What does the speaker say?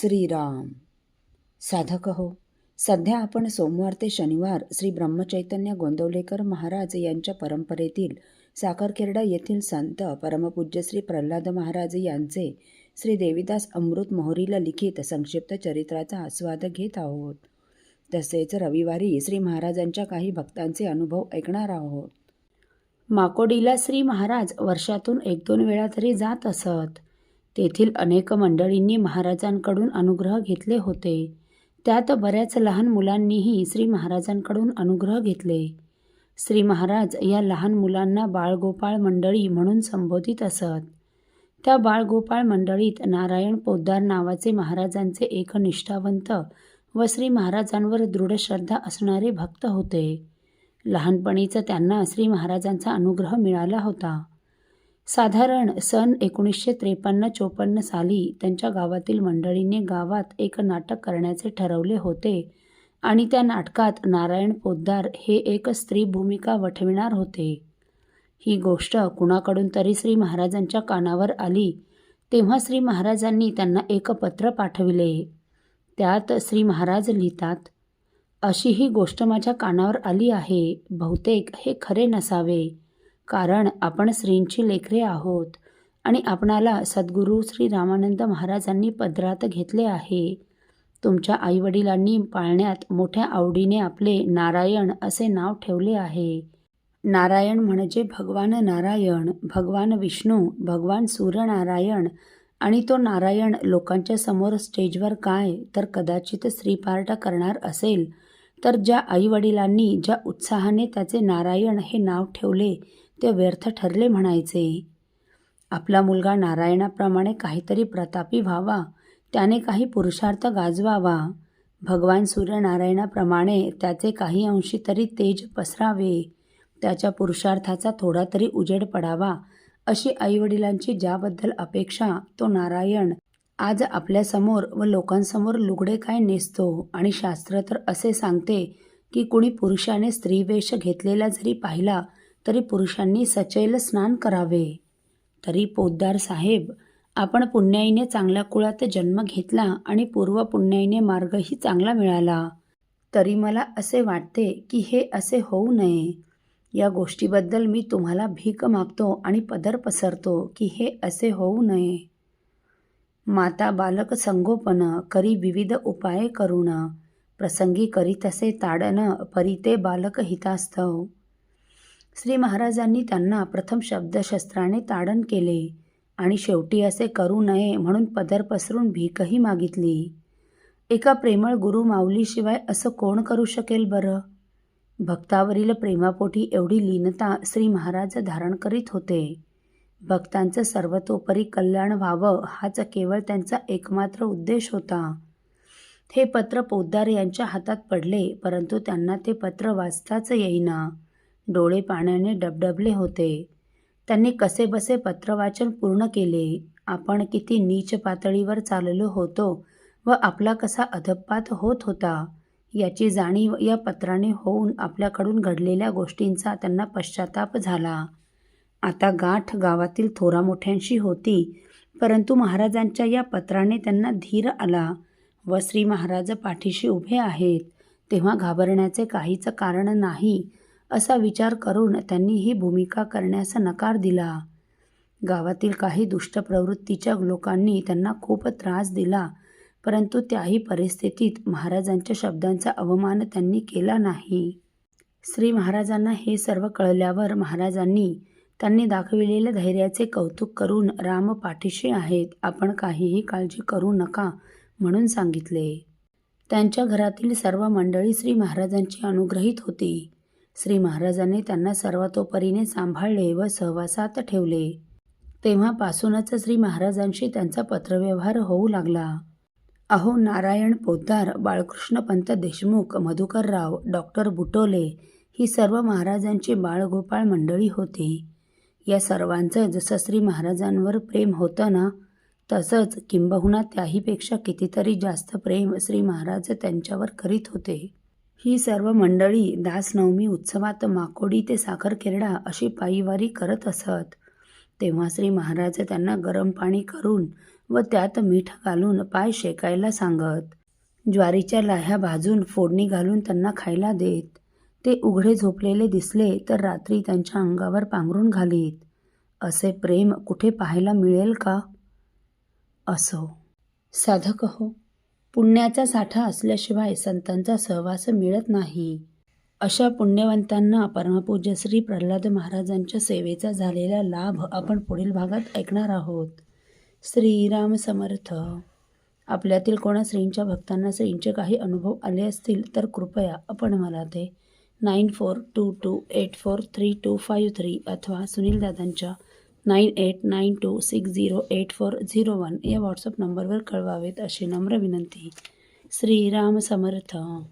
श्रीराम. साधक हो, सध्या आपण सोमवार ते शनिवार श्री ब्रह्मचैतन्य गोंदवलेकर महाराज यांच्या परंपरेतील साखरखेर्डा येथील संत परमपूज्य श्री प्रल्हाद महाराज यांचे श्री देवीदास अमृत मोहरीला लिखित संक्षिप्त चरित्राचा आस्वाद घेत आहोत. तसेच रविवारी श्री महाराजांच्या काही भक्तांचे अनुभव ऐकणार आहोत. माकोडीला श्री महाराज वर्षातून 1-2 वेळा तरी जात असत. तेथील अनेक मंडळींनी महाराजांकडून अनुग्रह घेतले होते. त्यात बऱ्याच लहान मुलांनीही श्री महाराजांकडून अनुग्रह घेतले. श्री महाराज या लहान मुलांना बाळगोपाळ मंडळी म्हणून संबोधित असत. त्या बाळगोपाळ मंडळीत नारायण पोद्दार नावाचे महाराजांचे एक निष्ठावंत व श्री महाराजांवर दृढ श्रद्धा असणारे भक्त होते. लहानपणीच त्यांना श्री महाराजांचा अनुग्रह मिळाला होता. साधारण सन 1953-54 साली त्यांच्या गावातील मंडळींनी गावात एक नाटक करण्याचे ठरवले होते आणि त्या नाटकात नारायण पोद्दार हे एक स्त्री भूमिका वठविणार होते. ही गोष्ट कुणाकडून तरी श्री महाराजांच्या कानावर आली तेव्हा श्री महाराजांनी त्यांना एक पत्र पाठविले. त्यात श्री महाराज लिहितात, अशी ही गोष्ट माझ्या कानावर आली आहे. बहुतेक हे खरे नसावे, कारण आपण श्रींची लेकरे आहोत आणि आपणाला सद्गुरू श्री रामानंद महाराजांनी पदरात घेतले आहे. तुमच्या आईवडिलांनी पाळण्यात मोठ्या आवडीने आपले नारायण असे नाव ठेवले आहे. नारायण म्हणजे भगवान नारायण, भगवान विष्णू, भगवान सूर्यनारायण. आणि तो नारायण लोकांच्या समोर स्टेजवर काय तर कदाचित स्त्रीपार्ट करणार असेल तर ज्या आईवडिलांनी ज्या उत्साहाने त्याचे नारायण हे नाव ठेवले ते व्यर्थ ठरले म्हणायचे. आपला मुलगा नारायणाप्रमाणे काहीतरी प्रतापी व्हावा, त्याने काही पुरुषार्थ गाजवावा, भगवान सूर्यनारायणाप्रमाणे त्याचे काही अंशी तरी तेज पसरावे, त्याच्या पुरुषार्थाचा थोडा तरी उजेड पडावा, अशी आईवडिलांची ज्याबद्दल अपेक्षा तो नारायण आज आपल्यासमोर व लोकांसमोर लुगडे काय नेसतो. आणि शास्त्र तर असे सांगते की कुणी पुरुषाने स्त्रीवेश घेतलेला जरी पाहिला तरी पुरुषांनी सचैल स्नान करावे. तरी पोद्दार साहेब, आपण पुण्याईने चांगल्या कुळात जन्म घेतला आणि पूर्व पुण्याईने मार्गही चांगला मिळाला. तरी मला असे वाटते की हे असे होऊ नये. या गोष्टीबद्दल मी तुम्हाला भीक मागतो आणि पदर पसरतो की हे असे होऊ नये. माता बालक संगोपन करी विविध उपाय करून, प्रसंगी करी तसे ताडन परिते बालक हितास्तव. श्री महाराजांनी त्यांना प्रथम शब्दशस्त्राने ताडन केले आणि शेवटी असे करू नये म्हणून पदर पसरून भीकही मागितली. एका प्रेमळ गुरु माऊलीशिवाय असं कोण करू शकेल बरं? भक्तावरील प्रेमापोटी एवढी लीनता श्री महाराज धारण करीत होते. भक्तांचं सर्वतोपरी कल्याण व्हावं हाच केवळ त्यांचा एकमात्र उद्देश होता. हे पत्र पोद्दार यांच्या हातात पडले, परंतु त्यांना ते पत्र वाचताच येईना. डोळे पाण्याने डबडबले होते. त्यांनी कसेबसे पत्रवाचन पूर्ण केले. आपण किती नीच पातळीवर चाललो होतो व आपला कसा अधःपात होत होता याची जाणीव या पत्राने होऊन आपल्याकडून घडलेल्या गोष्टींचा त्यांना पश्चाताप झाला. आता गाठ गावातील थोरामोठ्यांशी होती, परंतु महाराजांच्या या पत्राने त्यांना धीर आला व श्री महाराज पाठीशी उभे आहेत तेव्हा घाबरण्याचे काहीच कारण नाही असा विचार करून त्यांनी ही भूमिका करण्यास नकार दिला. गावातील काही दुष्ट प्रवृत्तीच्या लोकांनी त्यांना खूप त्रास दिला, परंतु त्याही परिस्थितीत महाराजांच्या शब्दांचा अवमान त्यांनी केला नाही. श्री महाराजांना हे सर्व कळल्यावर महाराजांनी त्यांनी दाखविलेल्या धैर्याचे कौतुक करून राम पाठीशी आहेत, आपण काहीही काळजी करू नका म्हणून सांगितले. त्यांच्या घरातील सर्व मंडळी श्री महाराजांची अनुग्रहित होती. श्री महाराजांनी त्यांना सर्वतोपरीने सांभाळले व सहवासात ठेवले. तेव्हापासूनच श्री महाराजांशी त्यांचा पत्रव्यवहार होऊ लागला. अहो, नारायण पोद्दार, बाळकृष्णपंत देशमुख, मधुकरराव, डॉक्टर बुटोले ही सर्व महाराजांची बाळगोपाळ मंडळी होती. या सर्वांचं जसं श्री महाराजांवर प्रेम होतं ना, तसंच किंबहुना त्याहीपेक्षा कितीतरी जास्त प्रेम श्री महाराज त्यांच्यावर करीत होते. ही सर्व मंडळी दासनवमी उत्सवात माकोडी ते साखरखेर्डा अशी पायीवारी करत असत. तेव्हा श्री महाराज त्यांना गरम पाणी करून व त्यात मीठ घालून पाय शेकायला सांगत. ज्वारीच्या लाह्या भाजून फोडणी घालून त्यांना खायला देत. ते उघडे झोपलेले दिसले तर रात्री त्यांच्या अंगावर पांघरून घालीत. असे प्रेम कुठे पाहायला मिळेल का? असो. साधक हो, पुण्याचा साठा असल्याशिवाय संतांचा सहवास मिळत नाही. अशा पुण्यवंतांना परमपूज्य श्री प्रल्हाद महाराजांच्या सेवेचा झालेला लाभ आपण पुढील भागात ऐकणार आहोत. श्रीराम समर्थ. आपल्यातील कोणा श्रींच्या भक्तांना श्रींचे काही अनुभव आले असतील तर कृपया आपण मला ते 9422843253 अथवा सुनील दादांच्या 9892608401 या व्हॉट्सअप नंबरवर कळवावेत अशी नम्र विनंती. श्रीराम समर्थ.